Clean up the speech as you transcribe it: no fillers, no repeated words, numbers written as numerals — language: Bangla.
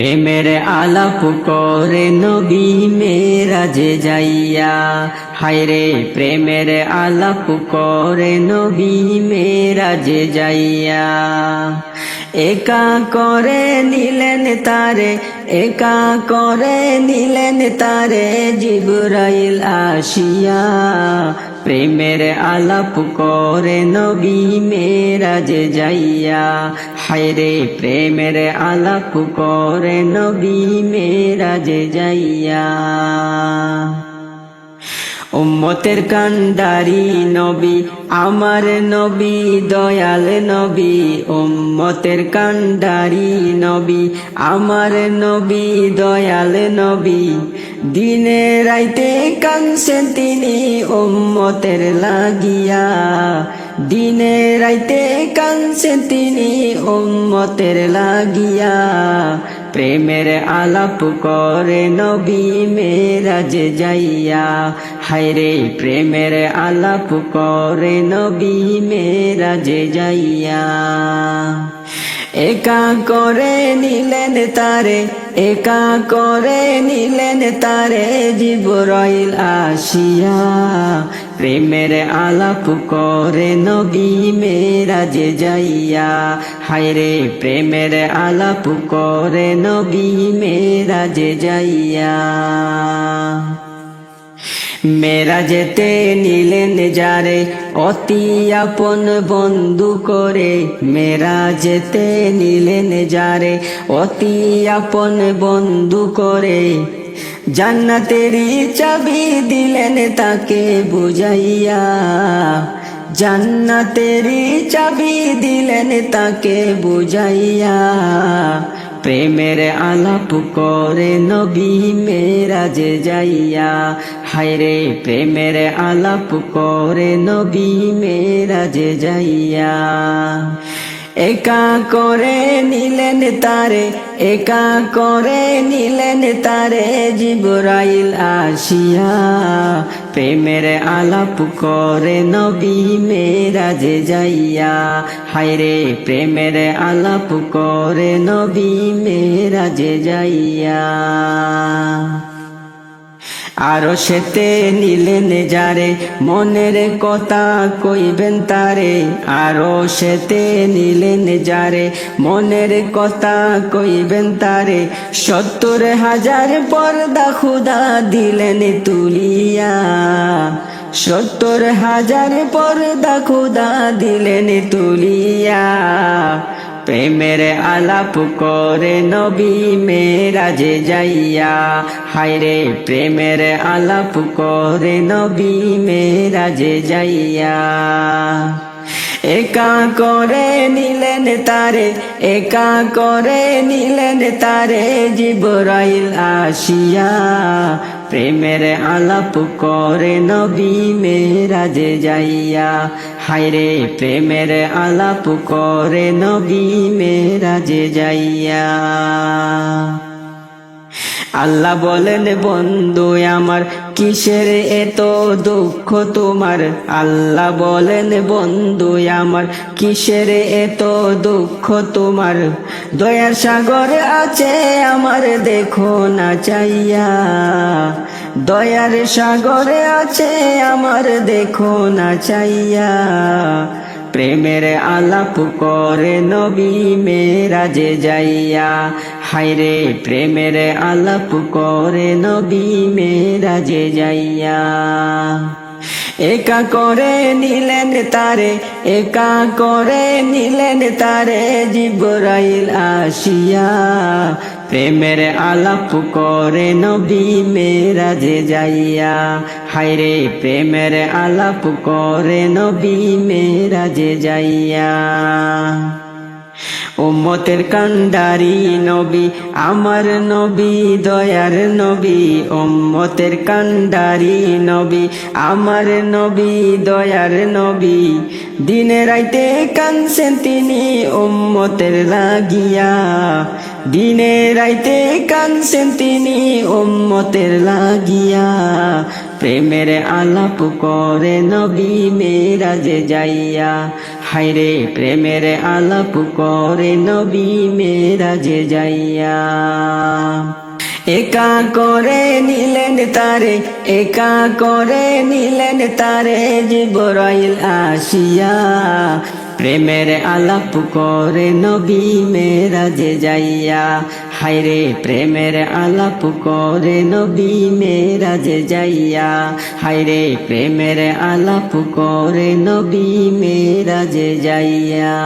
প্রেমের আলাপ করে নবী মেরাজে যাইয়া, হায়রে প্রেমের আলাপ করে নবী মেরাজে যাইয়া। একা করে নিলেন তারে, একা করে নিলেন তারে জিবরাইল আসিয়া। প্রেমের আলাপ করে নবী মেরাজে যাইয়া, হায়রে প্রেমের আলাপ করে নবী মেরাজে যাইয়া। উম্মতের কান্ডারি নবী আমার নবী দয়াল নবী, উম্মতের কান্ডারি নবী আমার নবী দয়াল নবী। দিনে রাইতে কাঁদছেন তিনি উম্মতের লাগিয়া, দিনে রাইতে কাঁদছেন তিনি উম্মতের লাগিয়া। প্রেমের আলাপ করে নবী মেরাজে যাইয়া, হায়রে প্রেমের আলাপ করে নবী মেরাজে যাইয়া। একা করে নিলেন তারে, একা করে নিলেন তারে জিবরাইল আসিয়া। প্রেমের আলাপ করে নবী মেরাজে যাইয়া, হায়রে প্রেমের আলাপ করে নবী মেরাজে যাইয়া। মেরাজেতে নিলেন যারে অতি আপন বন্ধু করে, মেরাজেতে নিলেন যারে অতি আপন বন্ধু করে। জান্নাতেরই চাবি দিলেন তাকে বুঝাইয়া, জান্নাতেরই চাবি দিলেন তাকে বুঝাইয়া। প্রেমের আলাপ করে নবী মেরাজে যাইয়া, হায়রে প্রেমের আলাপ করে নবী মেরাজে যাইয়া। একা করে নিলেন তারে, একা করে নিলেন তারে জিবরাইল আসিয়া। প্রেমের আলাপ করে নবী মেরাজে যাইয়া, হায়রে প্রেমের আলাপ করে নবী মেরাজে যাইয়া। আরো সেতে নিলেন যারে মনের কথা কইবেন তারে, আরো সেতে নিলেন যারে মনের কথা কইবেন তারে। ৭০,০০০ পর্দা খুদা দিলেন তুলিয়া, ৭০,০০০ পর্দা খুদা দিলেন তুলিয়া। প্রেমের আলাপ করে নবী মেরাজে যাইয়া, হায়রে প্রেমের আলাপ করে নবী মেরাজে যাইয়া। একা করে নিলেন তারে, একা করে নিলেন তারে জিবরাইল আসিয়া। প্রেমের আলাপ করে নবী মেরাজে যাইয়া, হায়রে প্রেমের আলাপ করে নবী মেরাজে যাইয়া। আল্লাহ বলেন বন্ধু আমার কিসের এত দুঃখ তোমার, আল্লাহ বলেন বন্ধু আমার কিসের এত দুঃখ তোমার। দয়ার সাগর আছে আমার দেখো না চাইয়া, দয়ার সাগর আছে আমার দেখো না চাইয়া। প্রেমের আলাপ করে নবী মেরাজে যাইয়া, হায়রে প্রেমের আলাপ করে নবী মেরাজে যাইয়া। একা করে নিলেন তারে, একা করে নিলেন তারে জিবরাইল আসিয়া। প্রেমের আলাপ করে নবী মেরাজে যাইয়া, হায়রে প্রেমের আলাপ করে নবী মেরাজে যাইয়া। উম্মতের কান্ডারি নবী আমার নবী দয়ার নবী, উম্মতের কান্ডারি নবী আমার নবী দয়ার নবী। দিনে রাইতে কাঁদছেন তিনি উম্মতের লাগিয়া, দিনে রাইতে কাঁদছেন তিনি উম্মতের লাগিয়া। প্রেমের আলাপ করে নবী মেরাজে যাইয়া, হায়রে প্রেমের আলাপ করে নবী মেরাজে যাইয়া একা করে নিলেন তারে, একা করে নিলেন তারে জিবরাইল আসিয়া প্রেমের আলাপ করে নবী মেরাজে যাইয়া হায়রে প্রেমের আলাপ করে নবী মেরাজে যাইয়া হায়রে প্রেমের আলাপ করে নবী মেরাজে যাইয়া